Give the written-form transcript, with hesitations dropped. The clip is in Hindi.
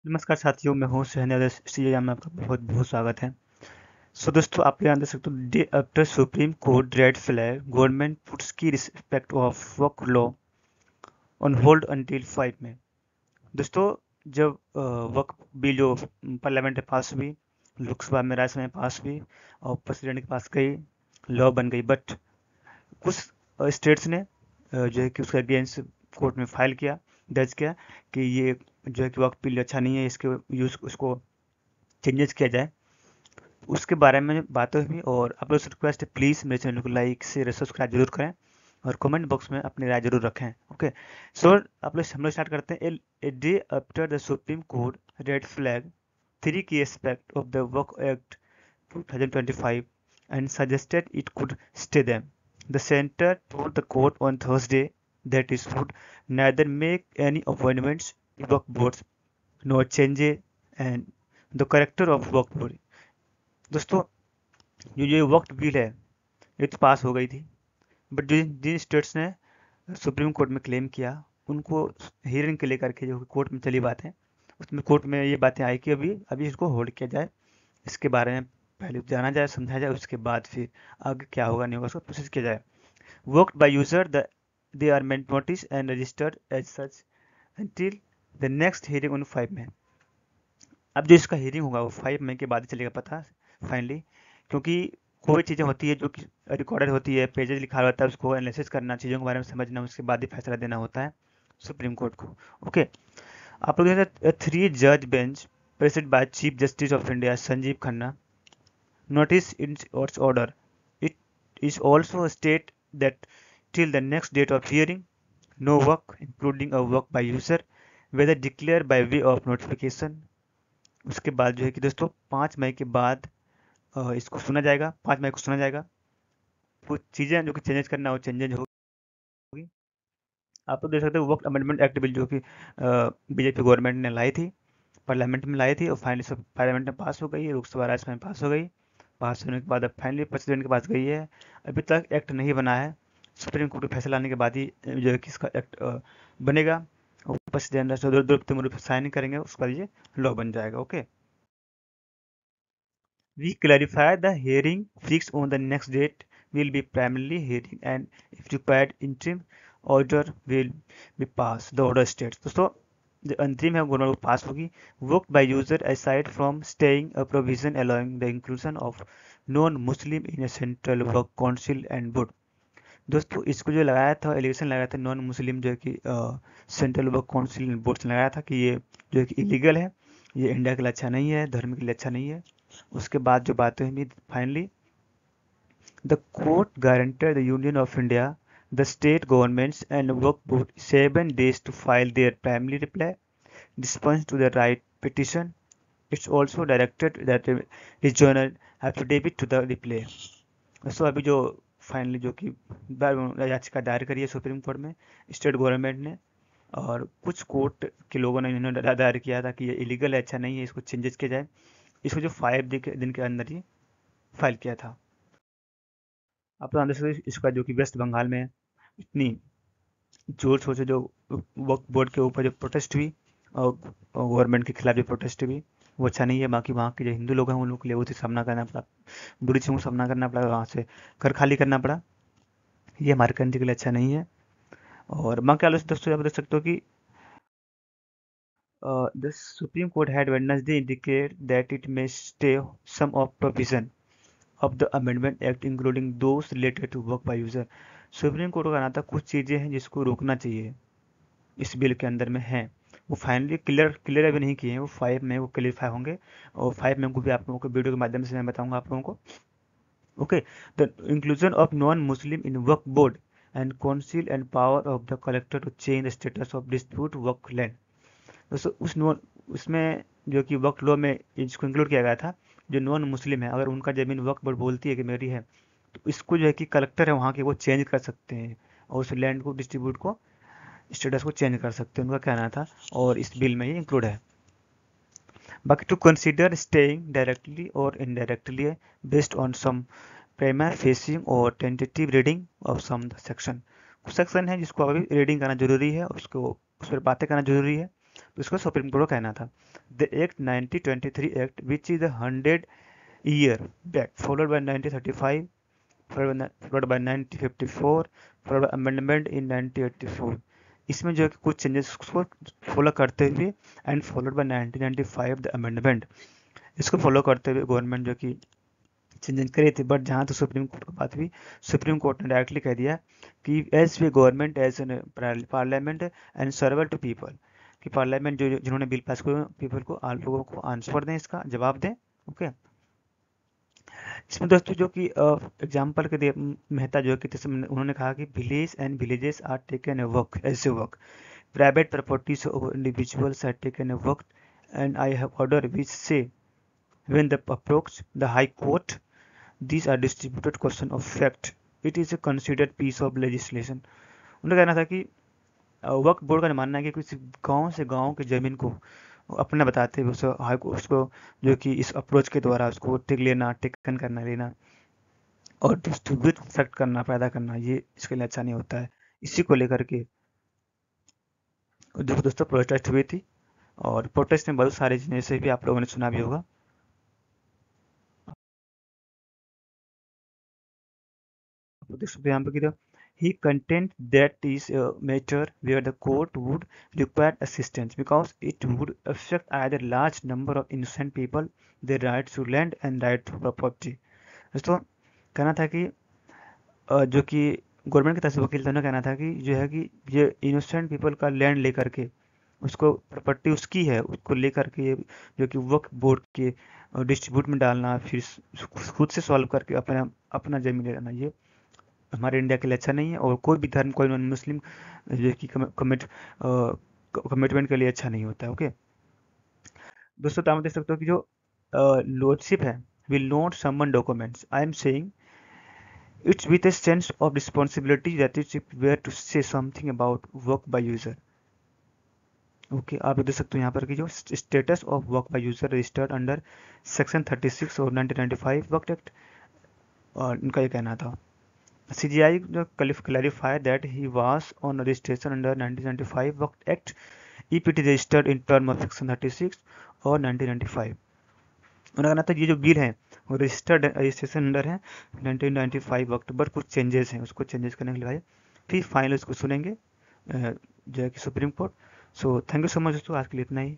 नमस्कार साथियों, मैं हूँ सहनाज श्रीराम में आपका बहुत बहुत स्वागत है। दोस्तों, आप यहाँ देख सकते हो, day after supreme court red flag government puts की respect of work law on hold until 5 में। दोस्तों, जब वर्क बिल जो पार्लियामेंट में पास हुई, लोकसभा में राज्यसभा में पास हुई और प्रेसिडेंट के पास गई, लॉ बन गई, बट कुछ स्टेट्स ने जो है कि उसके अगेंस्ट कोर्ट में फाइल किया, दर्ज किया कि ये जो है कि वर्क बिल अच्छा नहीं है, इसके यूज उसको चेंजेस किया जाए। उसके बारे में बातें हुई और आप लोग से रिक्वेस्ट है, प्लीज़ मेरे चैनल को लाइक से सब्सक्राइब जरूर करें और कमेंट बॉक्स में अपनी राय जरूर रखें। ओके, सो हम लोग स्टार्ट करते हैं। A day after the supreme court red flag three की aspect of the work act 2025 and suggested it could stay them. The center told the court on Thursday that it would neither make any appointments to work boards nor change and the character of work board. दोस्तों, ये वक्त बिल है, ये तो पास हो गई थी, बट जिन जिन स्टेट्स ने सुप्रीम कोर्ट में क्लेम किया, उनको हियरिंग के लेकर के जो कोर्ट में चली बातें, उसमें कोर्ट में ये बातें आई कि अभी अभी इसको होल्ड किया जाए, इसके बारे में पहले जाना जाए, समझा जाए, उसके बाद फिर आगे क्या होगा नहीं होगा उसको प्रोसेस किया जाए। वर्कड by user they are meant notice and registered as such until the next hearing on 5 May. अब जो इसका हियरिंग होगा वो 5 मई के बाद ही चलेगा पता फाइनली, क्योंकि कोई चीज़ें होती है जो कि रिकॉर्डेड होती है, पेजेस लिखा रहता है, उसको एनालिसिस करना, चीज़ों के बारे में समझना, उसके बाद ही फैसला देना होता है सुप्रीम कोर्ट को। ओके, आप लोग देखते 3 जज bench president by chief justice of India Sanjeev Khanna notice in its order. It is also state that till the next date of hearing, no work, including a work by user, whether declared by way of notification। उसके बाद जो है कि दोस्तों 5 मई के बाद इसको सुना जाएगा, 5 मई को सुना जाएगा। कुछ चीज़ें जो कि चेंजेस करना हो चेंजेज होगी। आप लोग देख सकते हो वर्क अमेंडमेंट एक्ट बिल जो कि बीजेपी गवर्नमेंट ने लाई थी, पार्लियामेंट में लाई थी और फाइनली सब पार्लियामेंट में पास हो गई है, लोकसभा राज्यसभा में पास हो गई। पास होने के बाद अब फाइनली प्रेसिडेंट के पास गई है। अभी तक एक्ट नहीं बना है, सुप्रीम कोर्ट के फैसला आने के बाद ही जो है कि इसका एक्ट बनेगा और प्रेसिडेंट द्रौपदी मुर्मू साइन करेंगे, उसके बाद ये लॉ बन जाएगा। Okay, we clarify the hearing fixed on the next date will be primarily hearing and if required interim order will be passed the order states। दोस्तों, जो अंतरिम है वो पास होगी। worked by user aside from staying a provision allowing the inclusion of non-Muslim in a central work council and board। दोस्तों, इसको जो लगाया था, एलिगेशन लगाया था नॉन मुस्लिम जो है कि सेंट्रल वर्क काउंसिल बोर्ड से लगाया था कि ये जो है कि इलीगल है, ये इंडिया के लिए अच्छा नहीं है, धर्म के लिए अच्छा नहीं है। उसके बाद जो बातें हुई finally the court guaranteed the union of India the state governments and work board 7 days to file their primary reply response to the writ petition. It's also directed that regional affidavit to the reply. So अभी जो फाइनली जो कि याचिका दायर करी है सुप्रीम कोर्ट में स्टेट गवर्नमेंट ने, और कुछ कोर्ट के लोगों ने इन्होंने दायर किया था कि ये इलीगल है, अच्छा नहीं है, इसको चेंजेस किया जाए। इसको जो 5 दिन के अंदर ही फाइल किया था। आप तो अंदर से इसका जो कि वेस्ट बंगाल में इतनी जोर शोर से जो वक्फ बोर्ड के ऊपर जो प्रोटेस्ट हुई और गवर्नमेंट के खिलाफ जो प्रोटेस्ट हुई, वो अच्छा नहीं है। बाकी वहाँ के जो हिंदू लोग हैं उन लोग के लिए बहुत ही सामना करना पड़ा, बुरी चीज़ों का सामना करना पड़ा, वहाँ से घर खाली करना पड़ा। ये हमारे कंट्री के लिए अच्छा नहीं है। और बाकी आलोच दोस्तों, आप देख सकते हो कि the supreme Court had Wednesday indicate that it may stay some of provision of the amendment act including those related to वर्क बाय यूजर। सुप्रीम कोर्ट का कहना था कुछ चीज़ें हैं जिसको रोकना चाहिए, इस बिल के अंदर में है, वो फाइनली क्लियर अभी नहीं किए हैं, वो 5 में वो क्लियरफाई होंगे और 5 में को भी आप लोगों को वीडियो के माध्यम से मैं बताऊंगा आप लोगों को। Okay, the inclusion of non Muslim in work board and council and power of the collector to change the status of dispute work land. दोस्तों, उसमें जो कि वक्फ लॉ में इसको इंक्लूड किया गया था, जो नॉन मुस्लिम है अगर उनका ज़मीन वक्फ बोर्ड बोलती है कि मेरी है, तो इसको जो है कि कलेक्टर है वहाँ के वो चेंज कर सकते हैं और उस लैंड को डिस्ट्रीब्यूट को स्टेटस को चेंज कर सकते हैं, उनका कहना था और इस बिल में ये इंक्लूड है। बाकी टू कंसीडर स्टेइंग डायरेक्टली और indirectly based on some prima facie और tentative reading of some section. कुछ सेक्शन है जिसको अभी रीडिंग करना जरूरी है और उसको उस पर बातें करना जरूरी है, तो इसको सुप्रीम कोर्ट का कहना था। The act 1923 act which is 100 year back, followed by 1935, followed by 1954, followed by amendment in 1984। इसमें जो है कि कुछ चेंजेस को फॉलो करते हुए and followed by 1995 the amendment, इसको फॉलो करते हुए गवर्नमेंट जो कि चेंजेस करे थे। बट जहाँ तो सुप्रीम कोर्ट की बात हुई, सुप्रीम कोर्ट ने डायरेक्टली कह दिया कि as we government as an parliament and server to people, कि पार्लियामेंट जो जिन्होंने बिल पास किया पीपल को, लोगों को आंसर दें, इसका जवाब दें। ओके, इसमें दोस्तों जो कि एग्जाम्पल के दिए मेहता जो कि उन्होंने कहा कि village and villages are taken a work as a work, private properties of individuals are taken a work, and I have order which से when the approach the high court these are distributed question of fact, it is a considered piece of legislation। उनका कहना था कि वक्फ बोर्ड का मानना है कि किसी गांव से गांव की जमीन को अपना बताते हुए उसको जो कि इस अप्रोच के द्वारा उसको टिक लेना, टेकन करना, लेना और डिस्ट्रीब्यूट फैक्ट करना, पैदा करना, ये इसके लिए अच्छा नहीं होता है। इसी को लेकर के जो दोस्तों प्रोटेस्ट हुई थी, और प्रोटेस्ट में बहुत सारे जैसे भी आप लोगों ने सुना भी होगा। यहाँ पर he contend that is a matter where the court would require assistance because it would affect either large number of innocent people, their rights to land and right to property। दोस्तों कहना था कि जो कि गवर्नमेंट की तरफ से वकील दोनों कहना था कि जो है कि ये इनोसेंट पीपल का लैंड लेकर के उसको प्रॉपर्टी उसकी है, उसको लेकर के जो कि वक्फ बोर्ड के डिस्ट्रीब्यूट में डालना, फिर खुद से सॉल्व करके अपना अपना जमीन ले लेना, ये हमारे इंडिया के लिए अच्छा नहीं है। और कोई भी धर्म, कोई नॉन मुस्लिम जो कि कमिटमेंट के लिए अच्छा नहीं होता है। ओके दोस्तों, तो आप देख सकते हो कि जो लॉर्डशिप है will not summon documents, I am saying it's with a sense of responsibility that is where to say something about वर्क बाय यूजर। ओके, आप देख सकते हो यहाँ पर कि जो स्टेटस ऑफ वर्क by user registered under section 36 और 1995 वर्क एक्ट, और उनका ये कहना था। CGI clarified that he was on registration under 1995 Work Act if it is registered in term of section 36 और 1995। उन्होंने कहना था ये जो बिल है वो रजिस्टर्ड रजिस्ट्रेशन अंडर है 1995 वक्त, बट कुछ चेंजेस हैं, उसको चेंजेस करने के लिए भाई फिर फाइनल उसको सुनेंगे जो है कि supreme court. So thank you so much दोस्तों, आज के लिए इतना ही।